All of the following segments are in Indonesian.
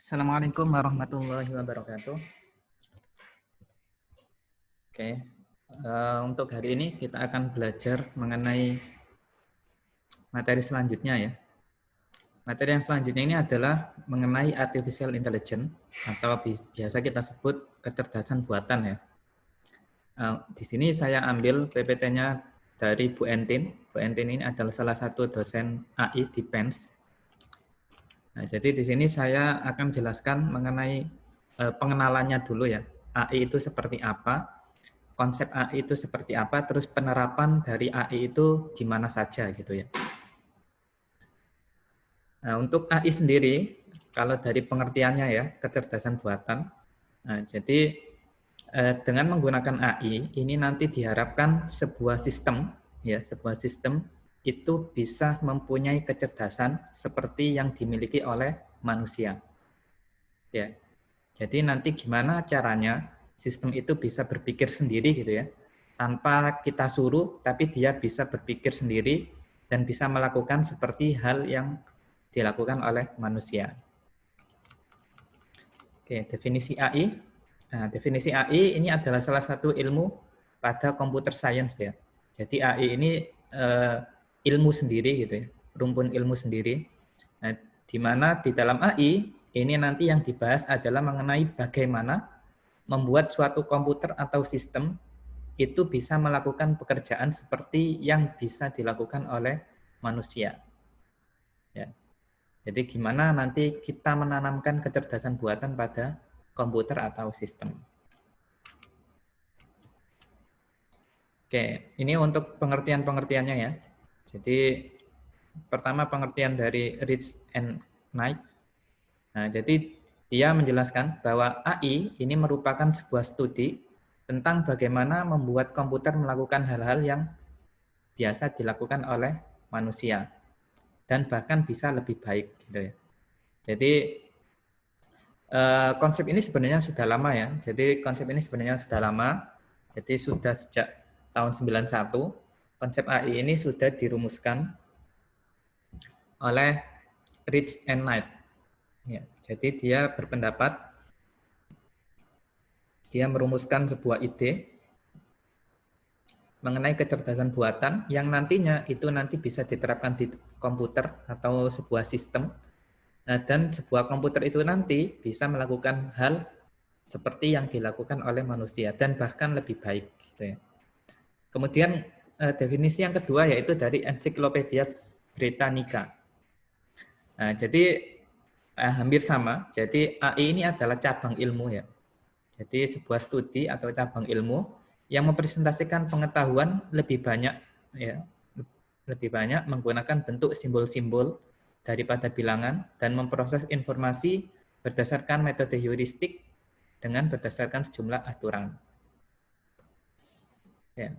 Assalamualaikum warahmatullahi wabarakatuh. Oke, untuk hari ini kita akan belajar mengenai materi selanjutnya ya. Materi yang selanjutnya ini adalah mengenai artificial intelligence atau biasa kita sebut kecerdasan buatan ya. Di sini saya ambil PPT-nya dari Bu Entin. Bu Entin ini adalah salah satu dosen AI di PENS. Nah, jadi di sini saya akan jelaskan mengenai pengenalannya dulu ya. AI itu seperti apa, konsep AI itu seperti apa, terus penerapan dari AI itu di mana saja gitu ya. Nah, untuk AI sendiri, kalau dari pengertiannya ya, kecerdasan buatan, nah, jadi dengan menggunakan AI, ini nanti diharapkan sebuah sistem, ya, sebuai sistem itu bisa mempunyai kecerdasan seperti yang dimiliki oleh manusia. Ya, jadi nanti gimana caranya sistem itu bisa berpikir sendiri gitu ya, tanpa kita suruh, tapi dia bisa berpikir sendiri dan bisa melakukan seperti hal yang dilakukan oleh manusia. Oke, definisi AI. Nah, definisi AI ini adalah salah satu ilmu pada computer science ya. Jadi AI ini ilmu sendiri gitu ya, rumpun ilmu sendiri. Nah, di mana di dalam AI ini nanti yang dibahas adalah mengenai bagaimana membuat suatu komputer atau sistem itu bisa melakukan pekerjaan seperti yang bisa dilakukan oleh manusia. Ya. Jadi gimana nanti kita menanamkan kecerdasan buatan pada komputer atau sistem. Oke, ini untuk pengertian-pengertiannya ya. Jadi pertama pengertian dari Rich and Knight. Nah, jadi dia menjelaskan bahwa AI ini merupakan sebuah studi tentang bagaimana membuat komputer melakukan hal-hal yang biasa dilakukan oleh manusia dan bahkan bisa lebih baik gitu ya. Jadi konsep ini sebenarnya sudah lama ya. Jadi konsep ini sebenarnya sudah lama. Jadi sudah sejak tahun 91 konsep AI ini sudah dirumuskan oleh Rich and Knight. Ya, jadi dia berpendapat dia merumuskan sebuah ide mengenai kecerdasan buatan yang nantinya itu nanti bisa diterapkan di komputer atau sebuah sistem. Nah, dan sebuah komputer itu nanti bisa melakukan hal seperti yang dilakukan oleh manusia dan bahkan lebih baik. Gitu ya. Kemudian definisi yang kedua yaitu dari Ensiklopedia Britannica. Nah, jadi hampir sama. Jadi AI ini adalah cabang ilmu ya. Jadi sebuah studi atau cabang ilmu yang mempresentasikan pengetahuan lebih banyak ya, lebih banyak menggunakan bentuk simbol-simbol daripada bilangan dan memproses informasi berdasarkan metode heuristik dengan berdasarkan sejumlah aturan. Ya.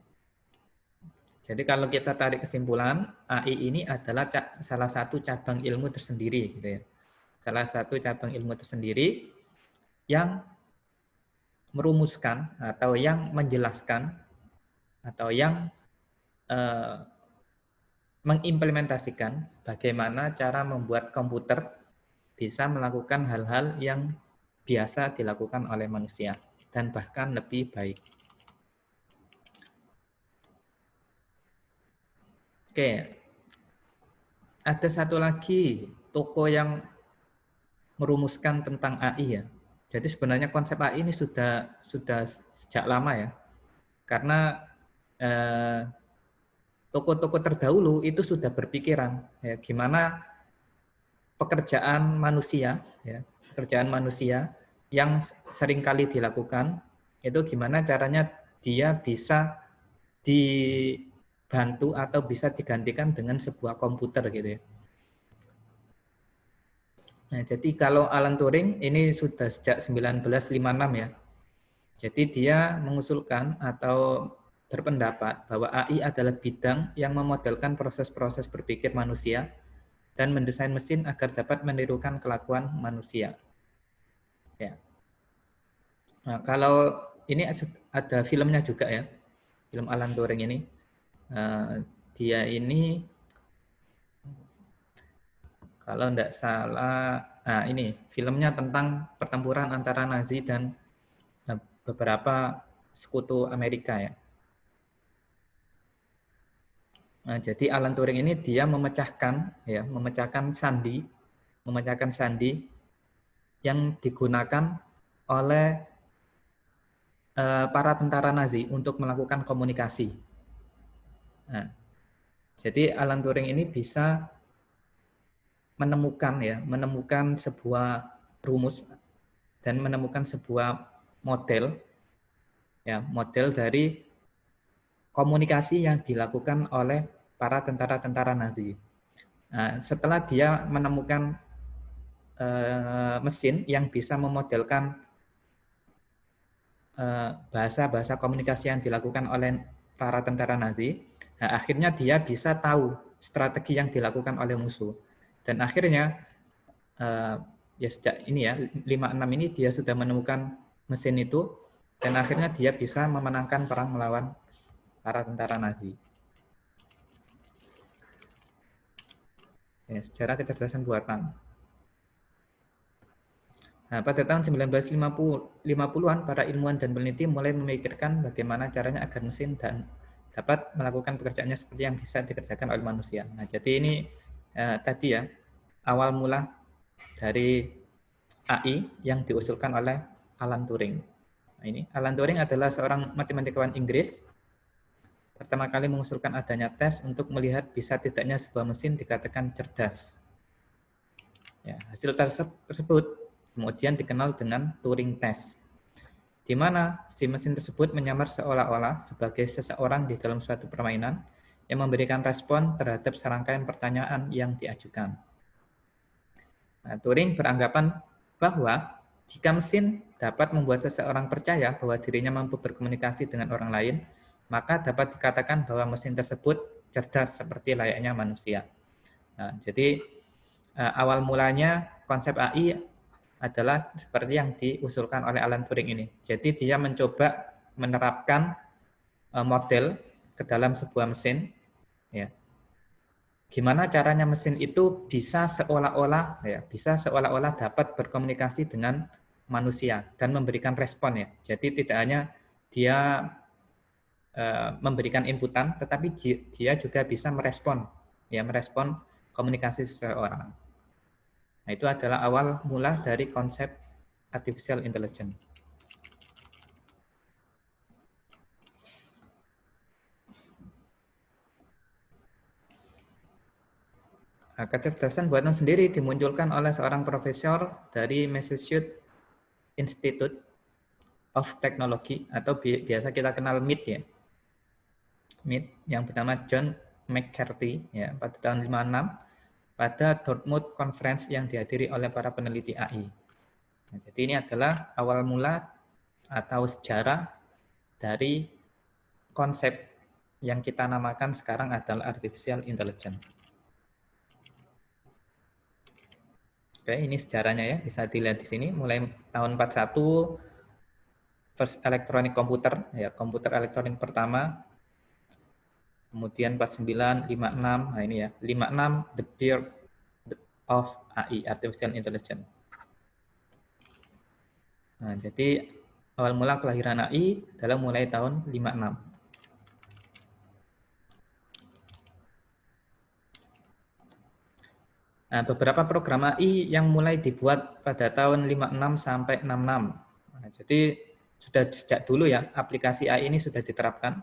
Jadi kalau kita tarik kesimpulan, AI ini adalah salah satu cabang ilmu tersendiri, gitu ya. Salah satu cabang ilmu tersendiri yang merumuskan atau yang menjelaskan atau yang mengimplementasikan bagaimana cara membuat komputer bisa melakukan hal-hal yang biasa dilakukan oleh manusia dan bahkan lebih baik. Oke, ada satu lagi toko yang merumuskan tentang AI ya. Jadi sebenarnya konsep AI ini sudah sejak lama ya. Karena toko-toko terdahulu itu sudah berpikiran ya gimana pekerjaan manusia ya, pekerjaan manusia yang seringkali dilakukan itu gimana caranya dia bisa dibantu atau bisa digantikan dengan sebuah komputer gitu ya. Nah, jadi kalau Alan Turing ini sudah sejak 1956 ya. Jadi dia mengusulkan atau berpendapat bahwa AI adalah bidang yang memodelkan proses-proses berpikir manusia dan mendesain mesin agar dapat menirukan kelakuan manusia. Ya. Nah, kalau ini ada filmnya juga ya, film Alan Turing ini. Dia ini Kalau tidak salah, nah ini filmnya tentang pertempuran antara Nazi dan beberapa sekutu Amerika ya. Nah, jadi Alan Turing ini dia memecahkan sandi yang digunakan oleh para tentara Nazi untuk melakukan komunikasi. Nah, jadi Alan Turing ini bisa menemukan sebuah rumus dan menemukan sebuah model dari komunikasi yang dilakukan oleh para tentara-tentara Nazi. Nah, setelah dia menemukan mesin yang bisa memodelkan bahasa-bahasa komunikasi yang dilakukan oleh para tentara Nazi, nah, akhirnya dia bisa tahu strategi yang dilakukan oleh musuh. Dan akhirnya ya sejak ini ya 56 ini dia sudah menemukan mesin itu dan akhirnya dia bisa memenangkan perang melawan para tentara Nazi. Ya, sejarah kecerdasan buatan. Nah, pada tahun 1950-an, para ilmuwan dan peneliti mulai memikirkan bagaimana caranya agar mesin dapat melakukan pekerjaannya seperti yang bisa dikerjakan oleh manusia. Nah, jadi ini tadi ya, awal mula dari AI yang diusulkan oleh Alan Turing. Nah, ini Alan Turing adalah seorang matematikawan Inggris pertama kali mengusulkan adanya tes untuk melihat bisa tidaknya sebuah mesin dikatakan cerdas. Ya, hasil tersebut kemudian dikenal dengan Turing Test, di mana si mesin tersebut menyamar seolah-olah sebagai seseorang di dalam suatu permainan yang memberikan respon terhadap serangkaian pertanyaan yang diajukan. Nah, Turing beranggapan bahwa jika mesin dapat membuat seseorang percaya bahwa dirinya mampu berkomunikasi dengan orang lain, maka dapat dikatakan bahwa mesin tersebut cerdas seperti layaknya manusia. Nah, jadi awal mulanya konsep AI adalah seperti yang diusulkan oleh Alan Turing ini. Jadi dia mencoba menerapkan model ke dalam sebuah mesin, ya. Gimana caranya mesin itu bisa seolah-olah dapat berkomunikasi dengan manusia dan memberikan respon ya. Jadi tidak hanya dia memberikan inputan, tetapi dia juga bisa merespon komunikasi seseorang. Nah, itu adalah awal mula dari konsep artificial intelligence. Nah, kecerdasan buatan sendiri dimunculkan oleh seorang profesor dari Massachusetts Institute of Technology atau biasa kita kenal MIT ya. MIT yang bernama John McCarthy ya pada tahun 56 pada Dartmouth Conference yang dihadiri oleh para peneliti AI. Nah, jadi ini adalah awal mula atau sejarah dari konsep yang kita namakan sekarang adalah artificial intelligence. Oke, ini sejarahnya ya, bisa dilihat di sini mulai tahun 41 first electronic computer ya, komputer elektronik pertama. Kemudian 49, 56, nah ini ya, 56 the birth of AI, artificial intelligence. Nah, jadi awal mula kelahiran AI adalah mulai tahun 56. Nah, beberapa program AI yang mulai dibuat pada tahun 56 sampai 66. Nah, jadi sudah sejak dulu ya, aplikasi AI ini sudah diterapkan.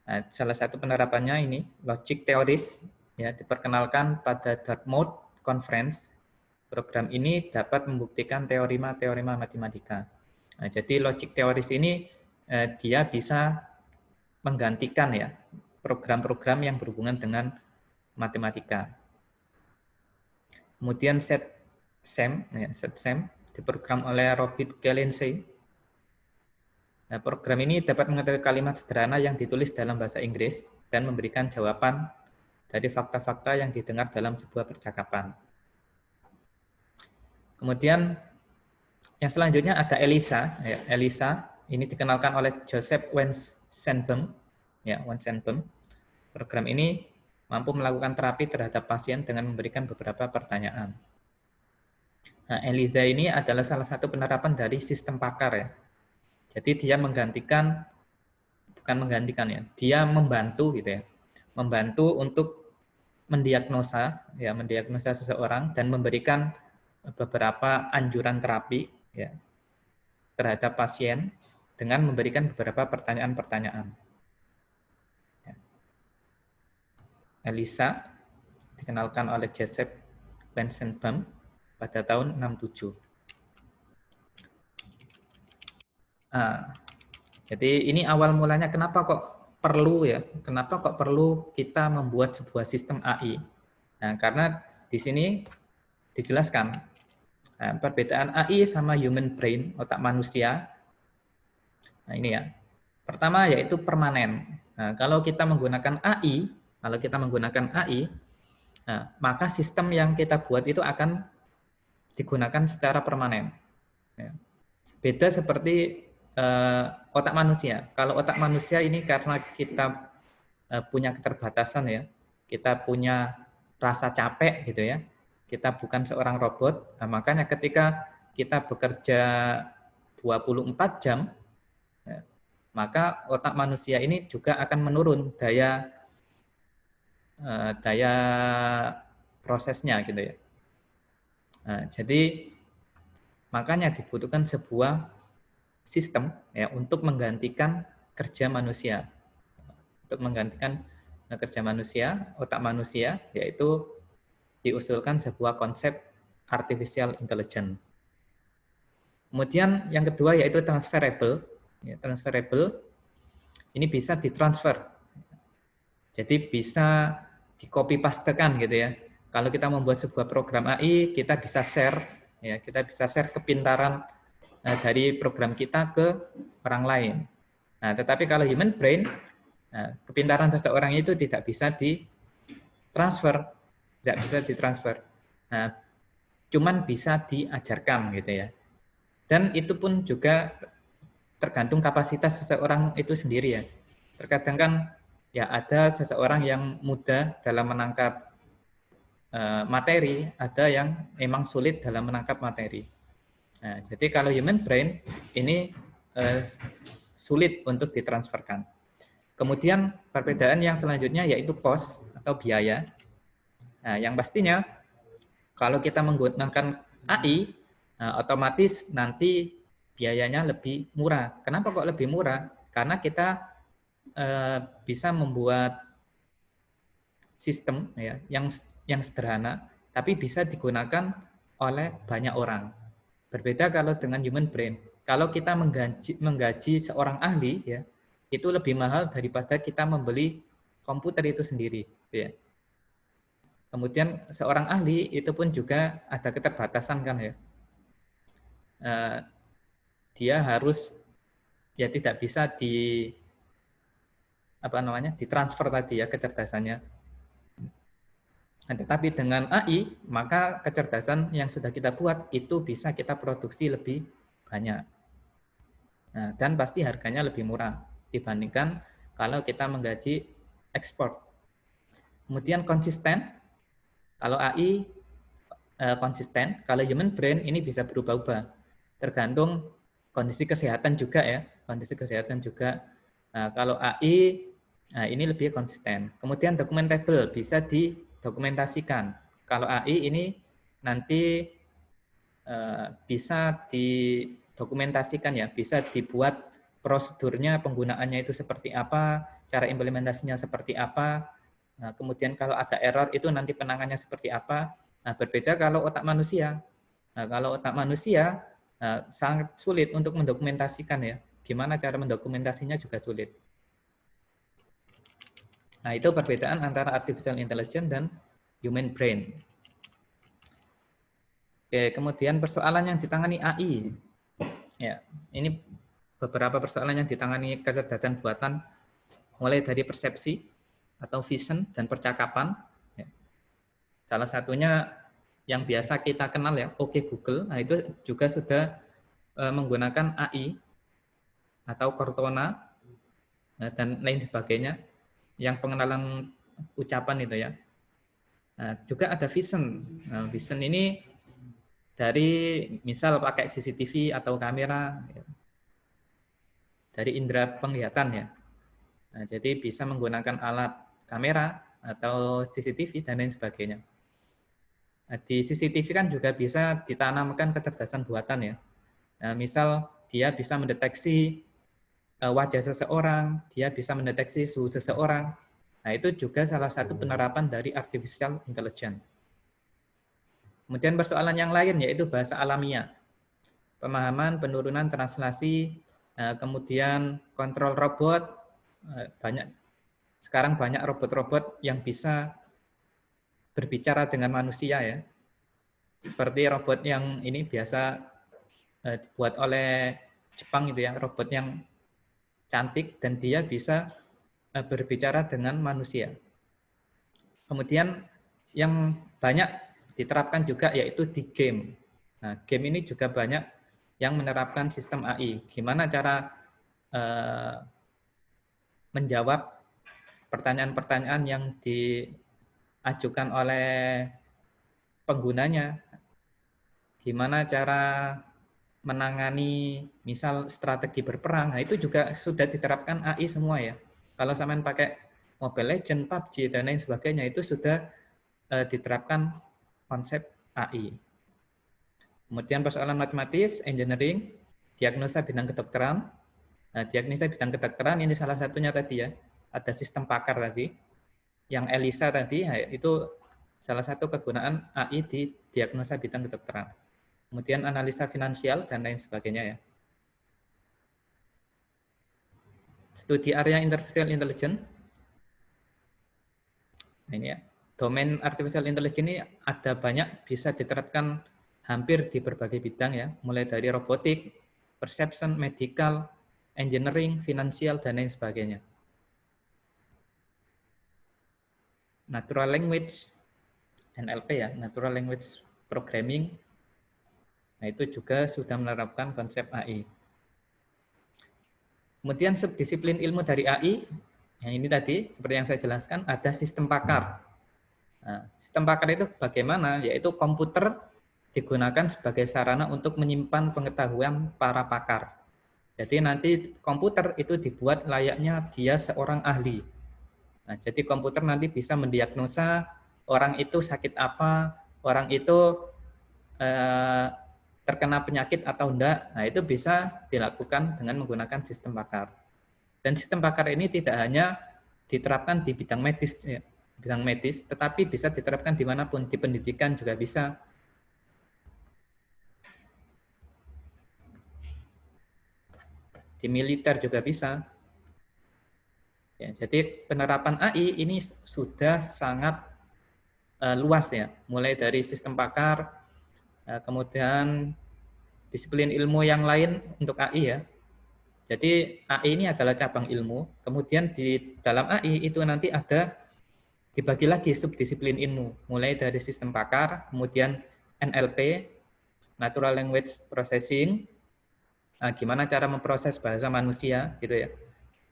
Nah, salah satu penerapannya ini logic theories ya diperkenalkan pada Dartmouth Conference. Program ini dapat membuktikan teorema-teorema matematika. Nah, jadi logic theories ini dia bisa menggantikan ya program-program yang berhubungan dengan matematika. Kemudian SEM diprogram oleh Robert Galinsey. Nah, program ini dapat mengetahui kalimat sederhana yang ditulis dalam bahasa Inggris dan memberikan jawaban dari fakta-fakta yang didengar dalam sebuah percakapan. Kemudian yang selanjutnya ada ELIZA. Ya, ELIZA ini dikenalkan oleh Joseph Wensenbaum. Ya, Wensenbaum. Program ini mampu melakukan terapi terhadap pasien dengan memberikan beberapa pertanyaan. Nah, ELIZA ini adalah salah satu penerapan dari sistem pakar ya. Jadi dia menggantikan, bukan menggantikan ya, dia membantu gitu ya, membantu untuk mendiagnosa ya, mendiagnosa seseorang dan memberikan beberapa anjuran terapi ya terhadap pasien dengan memberikan beberapa pertanyaan-pertanyaan. ELISA dikenalkan oleh Joseph Weizenbaum pada tahun 67. Nah, jadi ini awal mulanya kenapa kok perlu ya? Kenapa kok perlu kita membuat sebuah sistem AI? Nah, karena di sini dijelaskan perbedaan AI sama human brain, otak manusia. Nah, ini ya. Pertama yaitu permanen. Nah, kalau kita menggunakan AI, nah, maka sistem yang kita buat itu akan digunakan secara permanen. Ya. Beda seperti otak manusia. Kalau otak manusia ini karena kita punya keterbatasan ya, kita punya rasa capek gitu ya, kita bukan seorang robot, nah, makanya ketika kita bekerja 24 jam, ya, maka otak manusia ini juga akan menurun daya prosesnya gitu ya. Nah, jadi makanya dibutuhkan sebuah sistem ya untuk menggantikan kerja manusia. Untuk menggantikan kerja manusia, otak manusia, yaitu diusulkan sebuah konsep artificial intelligence. Kemudian yang kedua yaitu transferable. Ya, transferable ini bisa ditransfer. Jadi bisa di-copy pastekan gitu ya. Kalau kita membuat sebuah program AI, kita bisa share ya, kita bisa share kepintaran dari program kita ke orang lain. Nah, tetapi kalau human brain, kepintaran seseorang itu tidak bisa ditransfer, Nah, cuman bisa diajarkan gitu ya. Dan itu pun juga tergantung kapasitas seseorang itu sendiri ya. Terkadang kan ya ada seseorang yang mudah dalam menangkap materi, ada yang memang sulit dalam menangkap materi. Nah, jadi kalau human brain ini sulit untuk ditransferkan. Kemudian perbedaan yang selanjutnya yaitu cost atau biaya. Nah, yang pastinya kalau kita menggunakan AI, otomatis nanti biayanya lebih murah. Kenapa kok lebih murah? Karena kita bisa membuat sistem ya yang sederhana, tapi bisa digunakan oleh banyak orang. Berbeda kalau dengan human brain. Kalau kita menggaji seorang ahli, ya itu lebih mahal daripada kita membeli komputer itu sendiri. Ya. Kemudian seorang ahli itu pun juga ada keterbatasan kan ya. Dia harus ya tidak bisa ditransfer tadi ya kecerdasannya. Nah, tetapi dengan AI maka kecerdasan yang sudah kita buat itu bisa kita produksi lebih banyak. Nah, dan pasti harganya lebih murah dibandingkan kalau kita menggaji ekspor. Kemudian konsisten, kalau AI konsisten, kalau human brain ini bisa berubah-ubah. Tergantung kondisi kesehatan juga ya, kondisi kesehatan juga. Nah, kalau AI ini lebih konsisten. Kemudian dokumentable, bisa didokumentasikan. Kalau AI ini nanti bisa didokumentasikan ya, bisa dibuat prosedurnya, penggunaannya itu seperti apa, cara implementasinya seperti apa. Nah, kemudian kalau ada error itu nanti penanganannya seperti apa. Nah, berbeda kalau otak manusia. Nah, kalau otak manusia sangat sulit untuk mendokumentasikan ya. Gimana cara mendokumentasinya juga sulit. Nah, itu perbedaan antara artificial intelligence dan human brain. Oke, kemudian persoalan yang ditangani AI. Ya, ini beberapa persoalan yang ditangani kecerdasan buatan mulai dari persepsi atau vision dan percakapan. Ya. Salah satunya yang biasa kita kenal ya, Oke Google. Nah, itu juga sudah menggunakan AI atau Cortana dan lain sebagainya. Yang pengenalan ucapan itu ya. Nah, juga ada vision. Nah, vision ini dari misal pakai CCTV atau kamera dari indera penglihatan ya. Nah, jadi bisa menggunakan alat kamera atau CCTV dan lain sebagainya. Nah, di CCTV kan juga bisa ditanamkan kecerdasan buatan ya. Nah, misal dia bisa mendeteksi wajah seseorang, dia bisa mendeteksi suhu seseorang. Nah, itu juga salah satu penerapan dari artificial intelligence. Kemudian persoalan yang lain yaitu bahasa alamiah. Pemahaman, penurunan, translasi, kemudian kontrol robot. Sekarang banyak robot-robot yang bisa berbicara dengan manusia ya. Seperti robot yang ini biasa dibuat oleh Jepang itu ya, robot yang cantik dan dia bisa berbicara dengan manusia. Kemudian yang banyak diterapkan juga yaitu di game. Nah, game ini juga banyak yang menerapkan sistem AI. Gimana cara menjawab pertanyaan-pertanyaan yang diajukan oleh penggunanya. Gimana cara menangani misal strategi berperang. Nah, itu juga sudah diterapkan AI semua ya. Kalau sampean pakai Mobile Legends, PUBG dan lain sebagainya itu sudah diterapkan konsep AI. Kemudian persoalan matematis, engineering, diagnosa bidang kedokteran. Nah, diagnosa bidang kedokteran ini salah satunya tadi ya, ada sistem pakar tadi. Yang ELISA tadi itu salah satu kegunaan AI di diagnosa bidang kedokteran. Kemudian analisa finansial dan lain sebagainya ya. Studi area artificial intelligence. Nah, ini ya. Domain artificial intelligence ini ada banyak, bisa diterapkan hampir di berbagai bidang ya, mulai dari robotik, perception, medical, engineering, finansial, dan lain sebagainya. Natural language, NLP ya, natural language programming, nah itu juga sudah menerapkan konsep AI. Kemudian subdisiplin ilmu dari AI, yang ini tadi, seperti yang saya jelaskan, ada sistem pakar. Nah, sistem pakar itu bagaimana? Yaitu komputer digunakan sebagai sarana untuk menyimpan pengetahuan para pakar. Jadi nanti komputer itu dibuat layaknya dia seorang ahli. Nah, jadi komputer nanti bisa mendiagnosa orang itu sakit apa, orang itu terkena penyakit atau enggak. Nah, itu bisa dilakukan dengan menggunakan sistem pakar. Dan sistem pakar ini tidak hanya diterapkan di bidang medis, tetapi bisa diterapkan dimanapun, di pendidikan juga bisa. Di militer juga bisa. Ya, jadi penerapan AI ini sudah sangat luas ya, mulai dari sistem pakar, kemudian disiplin ilmu yang lain untuk AI ya. Jadi AI ini adalah cabang ilmu, kemudian di dalam AI itu nanti ada dibagi lagi subdisiplin ilmu, mulai dari sistem pakar, kemudian NLP, Natural Language Processing, gimana cara memproses bahasa manusia gitu ya.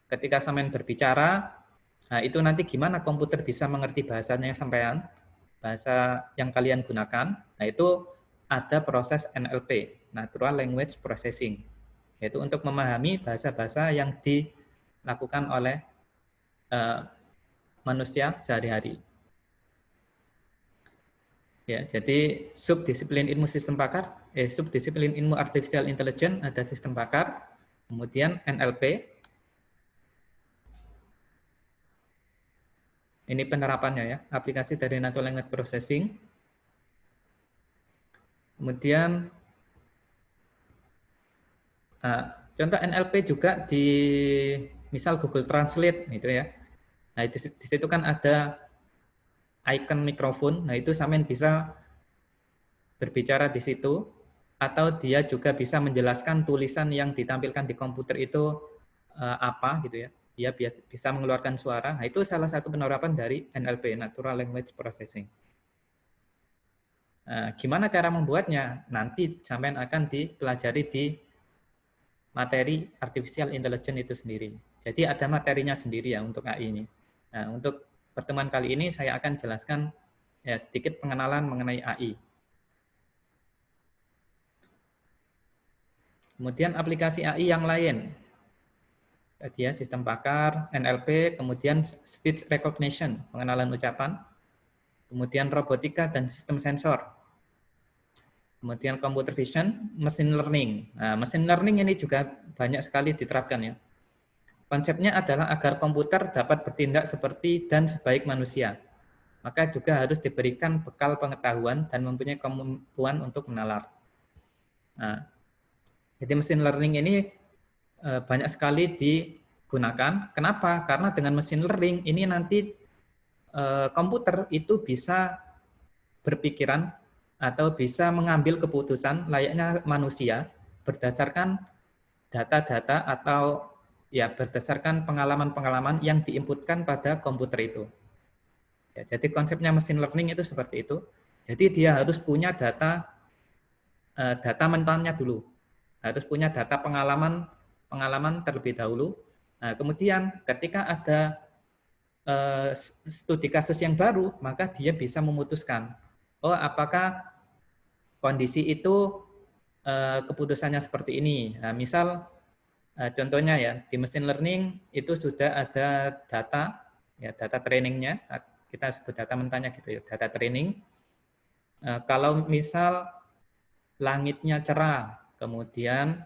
Ketika sampean berbicara, nah itu nanti gimana komputer bisa mengerti bahasanya sampean, bahasa yang kalian gunakan. Nah itu ada proses NLP, Natural Language Processing, yaitu untuk memahami bahasa-bahasa yang dilakukan oleh manusia sehari-hari. Ya, jadi subdisiplin ilmu sistem pakar, subdisiplin ilmu artificial intelligence ada sistem pakar, kemudian NLP. Ini penerapannya ya, aplikasi dari Natural Language Processing. Kemudian contoh NLP juga di misal Google Translate gitu ya. Nah, di situ kan ada icon mikrofon. Nah, itu sampean bisa berbicara di situ atau dia juga bisa menjelaskan tulisan yang ditampilkan di komputer itu apa gitu ya. Dia bisa mengeluarkan suara. Nah, itu salah satu penerapan dari NLP, Natural Language Processing. Nah, gimana cara membuatnya? Nanti sampean akan dipelajari di materi artificial intelligence itu sendiri. Jadi ada materinya sendiri ya untuk AI ini. Nah, untuk pertemuan kali ini saya akan jelaskan ya sedikit pengenalan mengenai AI. Kemudian aplikasi AI yang lain. Tadi ya, sistem pakar, NLP, kemudian speech recognition, pengenalan ucapan, kemudian robotika dan sistem sensor. Kemudian computer vision, machine learning. Nah, machine learning ini juga banyak sekali diterapkan ya. Konsepnya adalah agar komputer dapat bertindak seperti dan sebaik manusia. Maka juga harus diberikan bekal pengetahuan dan mempunyai kemampuan untuk menalar. Nah, jadi machine learning ini banyak sekali digunakan. Kenapa? Karena dengan machine learning ini nanti komputer itu bisa berpikiran atau bisa mengambil keputusan layaknya manusia berdasarkan data-data atau ya berdasarkan pengalaman-pengalaman yang diinputkan pada komputer itu. Ya, jadi konsepnya machine learning itu seperti itu. Jadi dia harus punya data mentalnya dulu, harus punya data pengalaman terlebih dahulu. Nah, kemudian ketika ada studi kasus yang baru, maka dia bisa memutuskan, oh apakah kondisi itu keputusannya seperti ini. Nah, misal contohnya ya di machine learning itu sudah ada data, ya data trainingnya, kita sebut data mentahnya gitu ya, data training. Kalau misal langitnya cerah, kemudian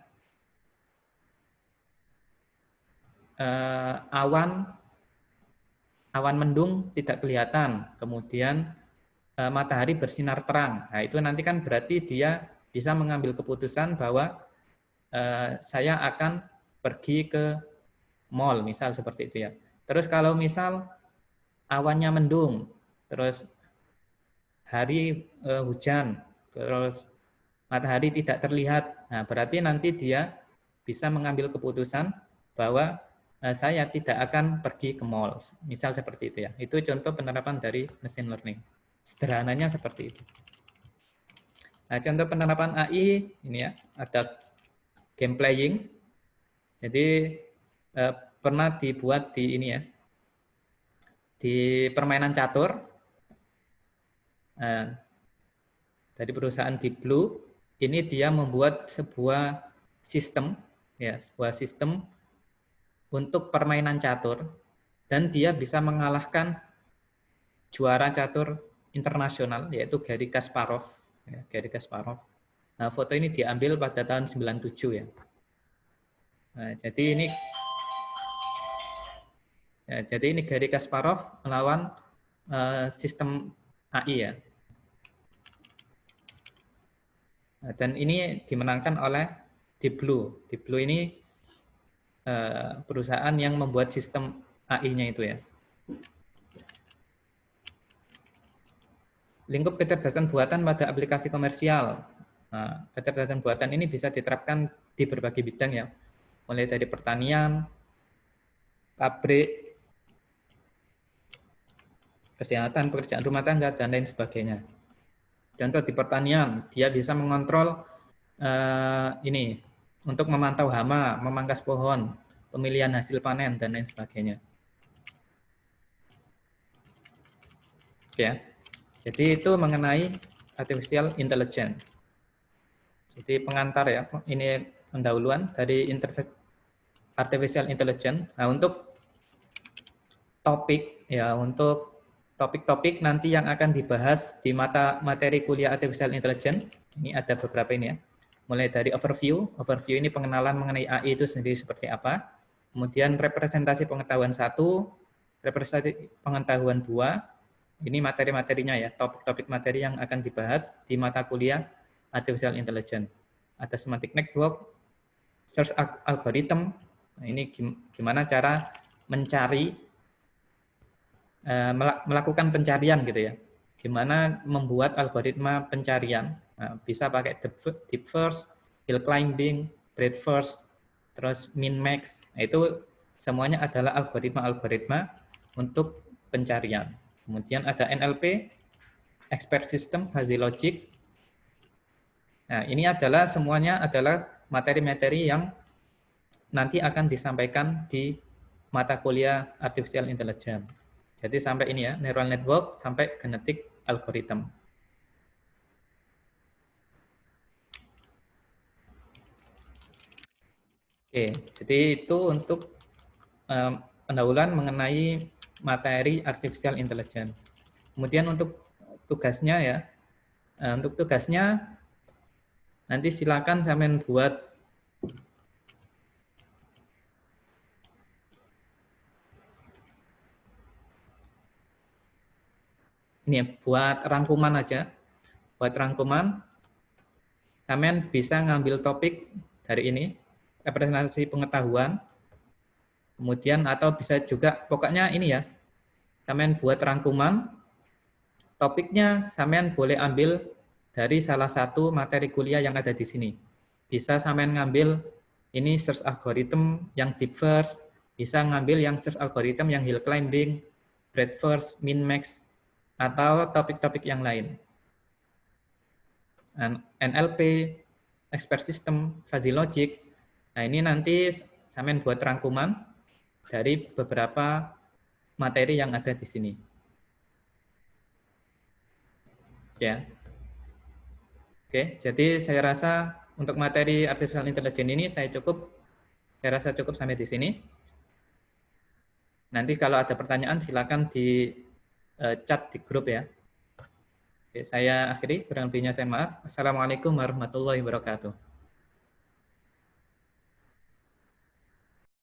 awan mendung tidak kelihatan, kemudian matahari bersinar terang. Nah, itu nanti kan berarti dia bisa mengambil keputusan bahwa saya akan pergi ke mall, misal seperti itu ya. Terus kalau misal awannya mendung, terus hari hujan, terus matahari tidak terlihat, nah berarti nanti dia bisa mengambil keputusan bahwa saya tidak akan pergi ke mall, misal seperti itu ya. Itu contoh penerapan dari machine learning. Sederhananya seperti itu. Nah, contoh penerapan AI ini ya, ada game playing. Jadi pernah dibuat di ini ya, di permainan catur dari perusahaan Deep Blue. Ini dia membuat sebuah sistem ya, sebuah sistem untuk permainan catur dan dia bisa mengalahkan juara catur internasional yaitu Garry Kasparov ya, Garry Kasparov. Nah, foto ini diambil pada tahun 97 ya. Nah, jadi ini Garry Kasparov melawan sistem AI ya. Nah, dan ini dimenangkan oleh Deep Blue. Deep Blue ini perusahaan yang membuat sistem AI-nya itu ya. Lingkup kecerdasan buatan pada aplikasi komersial. Nah, kecerdasan buatan ini bisa diterapkan di berbagai bidang ya, mulai dari pertanian, pabrik, kesehatan, pekerjaan rumah tangga, dan lain sebagainya. Contoh di pertanian, dia bisa mengontrol ini untuk memantau hama, memangkas pohon, pemilihan hasil panen, dan lain sebagainya. Oke ya. Jadi itu mengenai artificial intelligence. Jadi pengantar ya, ini pendahuluan dari artificial intelligence. Nah, untuk topik ya, untuk topik-topik nanti yang akan dibahas di mata materi kuliah artificial intelligence, ini ada beberapa ini ya. Mulai dari overview ini pengenalan mengenai AI itu sendiri seperti apa. Kemudian representasi pengetahuan 1, representasi pengetahuan 2, ini materi-materinya ya, topik-topik materi yang akan dibahas di mata kuliah artificial intelligence. Ada semantic network, search algorithm. Nah, ini gimana cara mencari, melakukan pencarian gitu ya. Gimana membuat algoritma pencarian. Nah, bisa pakai deep first, hill climbing, breadth first, terus min max. Nah, itu semuanya adalah algoritma-algoritma untuk pencarian. Kemudian ada NLP, expert system, fuzzy logic. Nah, ini adalah semuanya adalah materi-materi yang nanti akan disampaikan di mata kuliah artificial intelligence. Jadi sampai ini ya, neural network sampai genetic algorithm. Oke, jadi itu untuk pendahuluan mengenai materi artificial intelligence. Kemudian untuk tugasnya ya, untuk tugasnya nanti silakan sampean buat ini ya, buat rangkuman aja. Buat rangkuman, sampean bisa ngambil topik dari ini, representasi pengetahuan, kemudian atau bisa juga, pokoknya ini ya, sampean buat rangkuman, topiknya sampean boleh ambil dari salah satu materi kuliah yang ada di sini. Bisa sampean ngambil ini search algorithm yang deep first, bisa ngambil yang search algorithm yang hill climbing, breadth first, min max, atau topik-topik yang lain. NLP, expert system, fuzzy logic. Nah, ini nanti sampean buat rangkuman dari beberapa materi yang ada di sini. Ya. Oke, jadi saya rasa untuk materi artificial intelligence ini saya rasa cukup sampai di sini. Nanti kalau ada pertanyaan silakan di chat di grup ya. Oke, saya akhiri, kurang lebihnya saya maaf. Assalamualaikum warahmatullahi wabarakatuh.